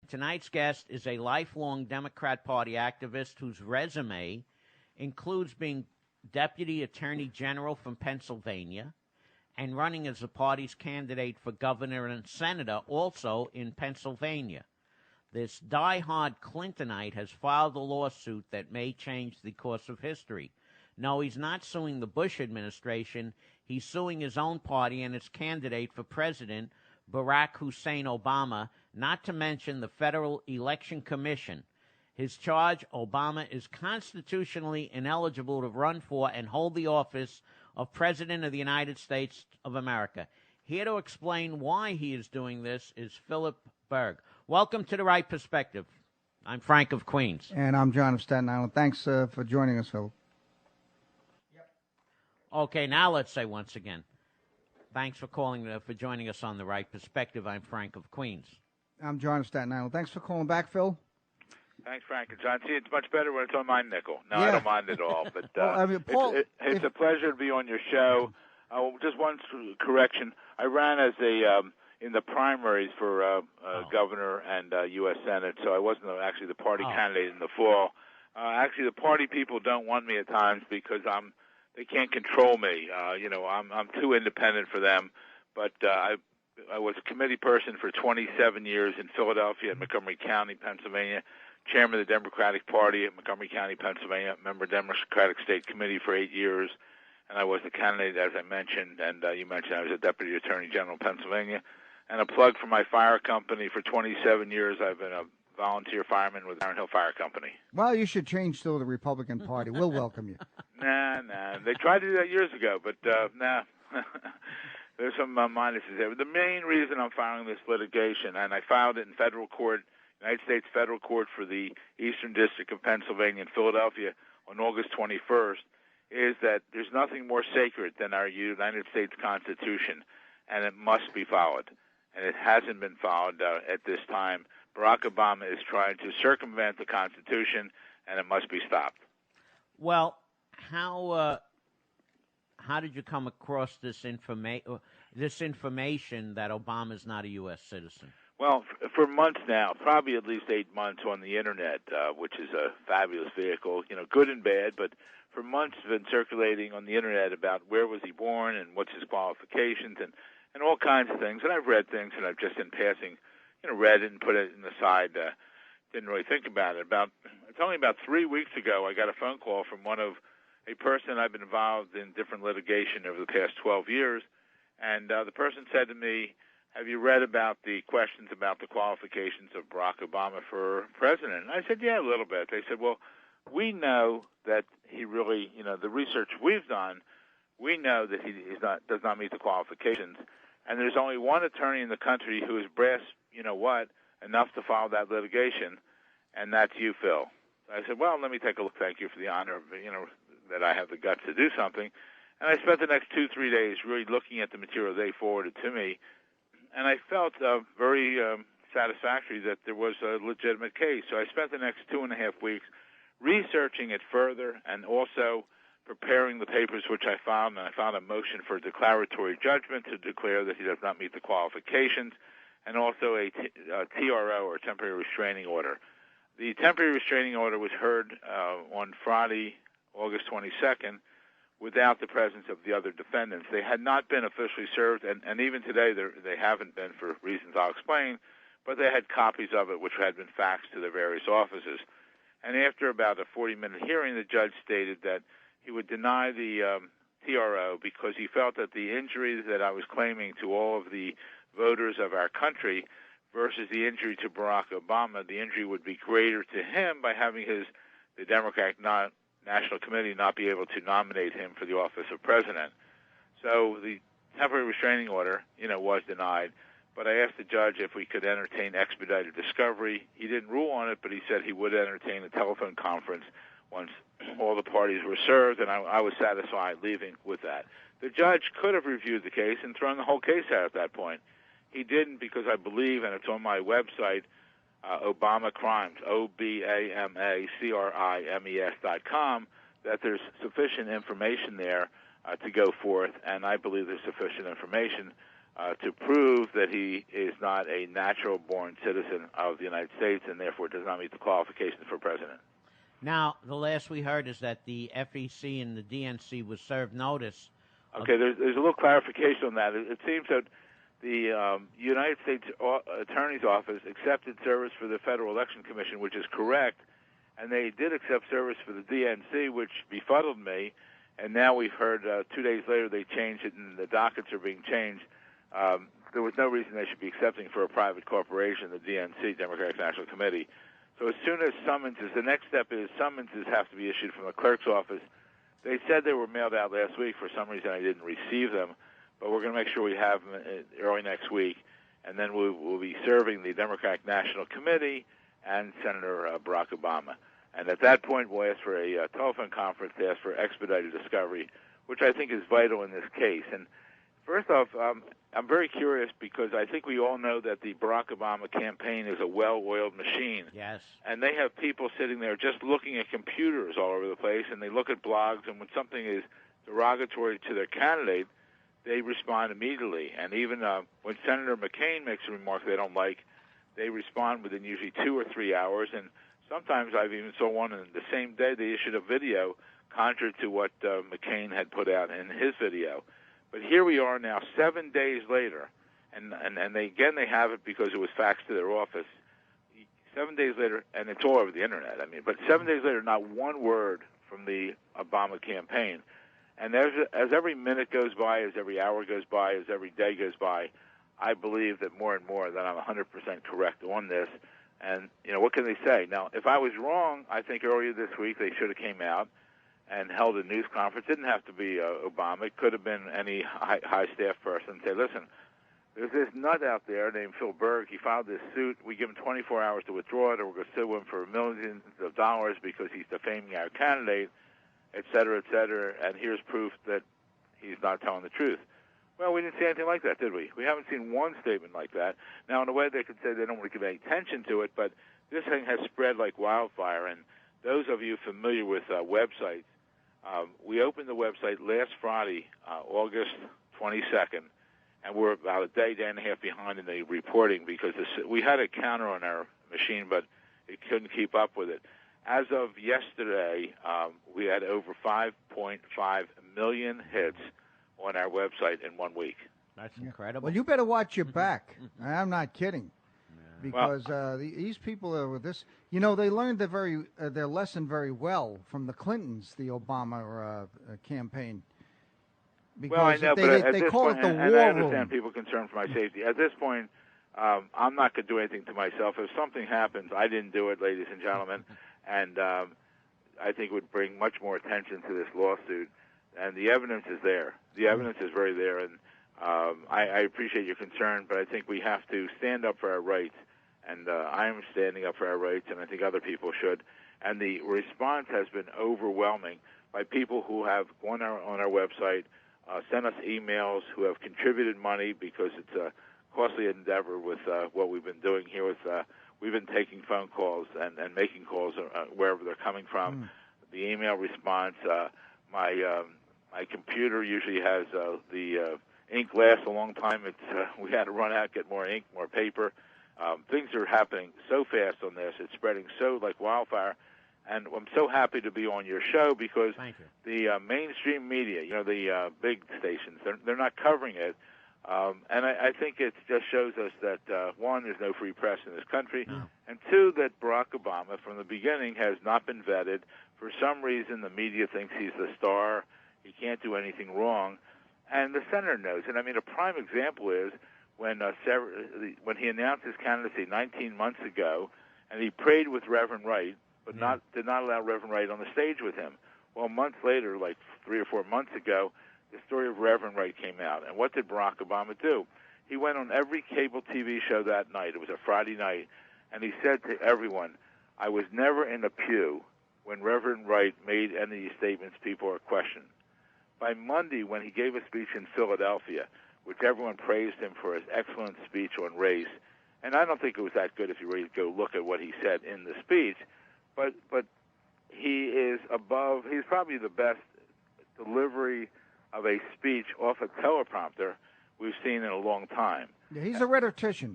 Tonight's guest is a lifelong Democrat Party activist whose resume includes being Deputy Attorney General from Pennsylvania and running as the party's candidate for governor and senator also in Pennsylvania. This diehard Clintonite has filed a lawsuit that may change the course of history. No, he's not suing the Bush administration. He's suing his own party and its candidate for president, Barack Hussein Obama, not to mention the Federal Election Commission. His charge, Obama is constitutionally ineligible to run for and hold the office of President of the United States of America. Here to explain why he is doing this is Philip Berg. Welcome to The Right Perspective. I'm Frank of Queens. And I'm John of Staten Island. Thanks for joining us, Philip. Okay, now let's say once again, thanks for joining us on The Right Perspective. I'm Frank of Queens. I'm John of Staten Island. Thanks for calling back, Phil. Thanks, Frank and John. See, it's much better when it's on my nickel. No, I don't mind at all. But well, Paul, it's a pleasure to be on your show. Just one correction. I ran as in the primaries for governor and U.S. Senate, so I wasn't actually the party candidate in the fall. Actually, the party people don't want me at times because they can't control me. I'm too independent for them. But I was a committee person for 27 years in Philadelphia and Montgomery County, Pennsylvania, chairman of the Democratic Party at Montgomery County, Pennsylvania, member of the Democratic State Committee for 8 years, and I was the candidate, as I mentioned, and you mentioned I was a Deputy Attorney General of Pennsylvania. And a plug for my fire company. For 27 years, I've been a volunteer fireman with Iron Hill Fire Company. Well, you should change to the Republican Party. We'll welcome you. Nah. They tried to do that years ago, but nah. There's some minuses there. But the main reason I'm filing this litigation, and I filed it in federal court, United States Federal Court for the Eastern District of Pennsylvania in Philadelphia on August 21st, is that there's nothing more sacred than our United States Constitution, and it must be followed. And it hasn't been followed at this time. Barack Obama is trying to circumvent the Constitution, and it must be stopped. Well, how did you come across this information that Obama is not a U.S. citizen? Well, for months now, probably at least 8 months on the Internet, which is a fabulous vehicle, good and bad, but for months it's been circulating on the Internet about where was he born and what's his qualifications and all kinds of things. And I've read things, and I've just in passing, read it and put it in the side, didn't really think about it. It's only about 3 weeks ago I got a phone call from a person I've been involved in different litigation over the past 12 years, and the person said to me, have you read about the questions about the qualifications of Barack Obama for president? And I said, yeah, a little bit. They said, well, we know that he really, the research we've done, we know that he does not meet the qualifications. And there's only one attorney in the country who is brass, enough to file that litigation, and that's you, Phil. I said, well, let me take a look. Thank you for the honor of, that I have the guts to do something. And I spent the next 2-3 days really looking at the material they forwarded to me, and I felt very satisfactory that there was a legitimate case. So I spent the next 2.5 weeks researching it further and also preparing the papers which I found, and I found a motion for declaratory judgment to declare that he does not meet the qualifications, and also a TRO, or temporary restraining order. The temporary restraining order was heard on Friday, August 22nd, without the presence of the other defendants. They had not been officially served, and even today they haven't been for reasons I'll explain, but they had copies of it which had been faxed to their various offices. And after about a 40-minute hearing, the judge stated that he would deny the TRO because he felt that the injury that I was claiming to all of the voters of our country versus the injury to Barack Obama, the injury would be greater to him by having the Democratic National Committee not be able to nominate him for the office of president. So the temporary restraining order, was denied. But I asked the judge if we could entertain expedited discovery. He didn't rule on it, but he said he would entertain a telephone conference once all the parties were served, and I was satisfied leaving with that. The judge could have reviewed the case and thrown the whole case out at that point. He didn't because I believe, and it's on my website, Obama Crimes, OBAMACRIMES.com, that there's sufficient information there to go forth, and I believe there's sufficient information to prove that he is not a natural-born citizen of the United States and therefore does not meet the qualifications for president. Now, the last we heard is that the FEC and the DNC was served notice. Okay, there's a little clarification on that. It seems that the United States Attorney's Office accepted service for the Federal Election Commission, which is correct, and they did accept service for the DNC, which befuddled me. And now we've heard 2 days later they changed it, and the dockets are being changed. There was no reason they should be accepting for a private corporation, the DNC, Democratic National Committee. So as soon as summonses, the next step is summonses have to be issued from the clerk's office. They said they were mailed out last week. For some reason I didn't receive them, but we're going to make sure we have them early next week. And then we'll be serving the Democratic National Committee and Senator Barack Obama. And at that point, we'll ask for a telephone conference to ask for expedited discovery, which I think is vital in this case. And first off, I'm very curious because I think we all know that the Barack Obama campaign is a well-oiled machine. Yes. And they have people sitting there just looking at computers all over the place, and they look at blogs, and when something is derogatory to their candidate, they respond immediately. And even when Senator McCain makes a remark they don't like, they respond within usually 2 or 3 hours. And sometimes I've even saw one in the same day they issued a video contrary to what McCain had put out in his video. But here we are now 7 days later, and they have it because it was faxed to their office. 7 days later, and it's all over the internet, but 7 days later, not one word from the Obama campaign. And as every minute goes by, as every hour goes by, as every day goes by, I believe that more and more that I'm 100% correct on this. And, what can they say? Now, if I was wrong, I think earlier this week they should have came out and held a news conference. It didn't have to be Obama. It could have been any high staff person. Say, listen, there's this nut out there named Phil Berg. He filed this suit. We give him 24 hours to withdraw it, or we're going to sue him for millions of dollars because he's defaming our candidate, et cetera, and here's proof that he's not telling the truth. Well, we didn't see anything like that, did we? We haven't seen one statement like that. Now, in a way, they could say they don't want to give any attention to it, but this thing has spread like wildfire, and those of you familiar with websites, we opened the website last Friday, August 22nd, and we're about a day and a half behind in the reporting because we had a counter on our machine, but it couldn't keep up with it. As of yesterday, we had over 5.5 million hits on our website in 1 week. That's incredible. Well, you better watch your back. I'm not kidding. Because these people are with this, they learned their lesson very well from the Clintons, the Obama campaign. Because well, I know, but at they this call point, it the and war I understand room. people concerned for my safety. At this point, I'm not going to do anything to myself. If something happens, I didn't do it, ladies and gentlemen, and I think it would bring much more attention to this lawsuit. And the evidence is there. The evidence is very there, and I appreciate your concern, but I think we have to stand up for our rights. And I am standing up for our rights, and I think other people should. And the response has been overwhelming by people who have gone on our website, sent us emails, who have contributed money because it's a costly endeavor with what we've been doing here. We've been taking phone calls and making calls wherever they're coming from. The email response, my computer usually has the ink lasts a long time. We had to run out, get more ink, more paper. Things are happening so fast on this. It's spreading so like wildfire. And I'm so happy to be on your show because the mainstream media, the big stations, they're not covering it. And I think it just shows us that, one, there's no free press in this country, and two, that Barack Obama from the beginning has not been vetted. For some reason, the media thinks he's the star. He can't do anything wrong. And the senator knows. And, a prime example is when he announced his candidacy 19 months ago, and he prayed with Reverend Wright, but did not allow Reverend Wright on the stage with him. Well, months later, like 3 or 4 months ago, the story of Reverend Wright came out. And what did Barack Obama do? He went on every cable TV show that night. It was a Friday night. And he said to everyone, I was never in a pew when Reverend Wright made any of these statements people are questioning. By Monday, when he gave a speech in Philadelphia, which everyone praised him for his excellent speech on race, and I don't think it was that good if you really go look at what he said in the speech, but he is above, he's probably the best delivery of a speech off a teleprompter we've seen in a long time. Yeah, he's a rhetorician.